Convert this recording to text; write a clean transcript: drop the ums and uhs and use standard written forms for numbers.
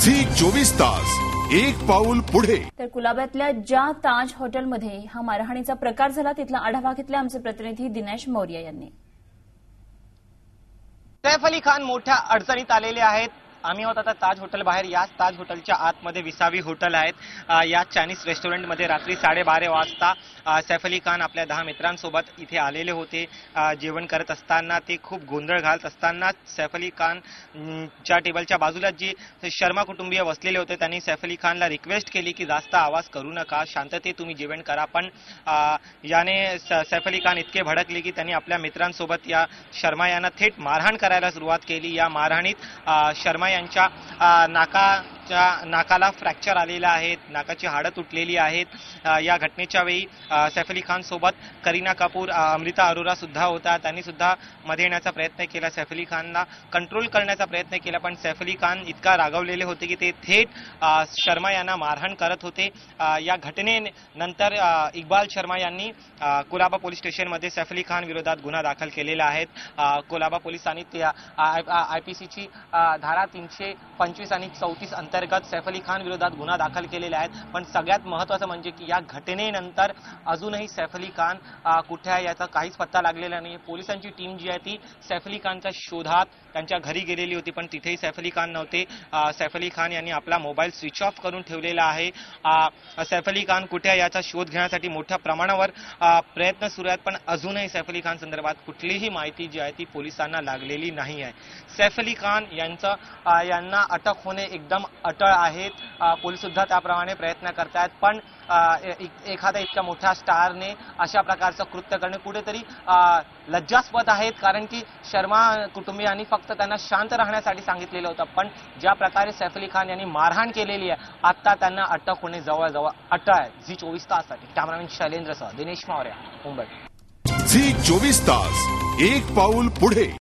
Zee 24 तास एक पाऊल पुढे। तर कुलाब्यातल्या ज्या ताज हॉटेलमध्ये हा मारहाणीचा प्रकार झाला तिथला आढावा घेतला आमचे प्रतिनिधी दिनेश मौर्य यांनी। सैफ अली खान मोठ्या अडचणीत आलेले आहेत। आम्ही आहोत आता ताज हॉटेल बाहेर। याच ताज हॉटेलच्या आतमध्ये विसावी हॉटेल आहेत। या चायनीज रेस्टॉरंटमध्ये रात्री 12:30 वाजता सैफ अली खान आपल्या 10 मित्रांसोबत इथे आलेले होते। जेवण करत असताना ते खूप गोंधळ घालत असताना सैफ अली खान च्या टेबलच्या बाजूला जी शर्मा कुटुंबीय बसलेले होते त्यांनी सैफ अली खानला रिक्वेस्ट केली की जास्त आवाज करू नका, शांततेत तुम्ही जेवण करा। पण याने सैफ अली खान इतके भडकले की त्यांनी आपल्या मित्रांसोबत या शर्मा यांना थेट मारहाण करायला सुरुवात केली। या मारहाणीत शर्मा यांच्या नाकाला फ्रॅक्चर आलेला आहे, नाकाची हाडं तुटलेली आहेत। या घटनेच्या वेळी सैफ अली खान सोबत करीना कपूर, अमृता अरोरा सुद्धा होता। त्यांनी सुद्धा मध्ये येण्याचा प्रयत्न केला, सैफ अली खानला कंट्रोल करण्याचा प्रयत्न केला, पण सैफ अली खान इतका रागावलेले होते की ते थेट शर्मा यांना मारहाण करत होते। या घटनेनंतर इक्बाल शर्मा यांनी कुलाबा पोलीस स्टेशनमध्ये सैफ अली खान विरोधात गुन्हा दाखल केलेला आहे। कुलाबा पोलिसांनी आयपीसीची धारा 325 आणि 34 अंतर्गत सैफ अली खान विरोधात गुन्हा दाखल केलेला आहे। पण सगळ्यात महत्त्वाचं म्हणजे की या घटनेनंतर अजूनही सैफ अली खान कुठे आहे याचा काहीच पत्ता लागलेला नाही। पोलिसांची टीम जी आहे ती सैफ अली खानच्या शोधात त्यांच्या घरी गेलेली होती, पण तिथेही सैफ अली खान नव्हते। सैफ अली खान यांनी आपला मोबाईल स्विच ऑफ करून ठेवलेला आहे। सैफ अली खान कुठे आहे याचा शोध घेण्यासाठी मोठ्या प्रमाणावर प्रयत्न सुरू आहेत, पण अजूनही सैफ अली खान संदर्भात कुठलीही माहिती जी आहे ती पोलिसांना लागलेली नाही आहे। सैफ अली खान यांना अटक होणे एकदम अटळ आहेत। पोलीस सुद्धा त्याप्रमाणे प्रयत्न करतायत, पण एखाद्या इतक्या मोठ्या स्टारने अशा प्रकारचं कृत्य करणे कुठेतरी लज्जास्पद आहेत। कारण की शर्मा कुटुंबियांनी फक्त त्यांना शांत राहण्यासाठी सांगितलेलं होतं, पण ज्या प्रकारे सैफ अली खान यांनी मारहाण केलेली आहे आता त्यांना अटक होणे जवळजवळ अटळ आहे। झी 24 ताससाठी कॅमेरामॅन शैलेंद्रसह दिनेश मौर्य, मुंबई। झी 24 तास एक पाऊल पुढे।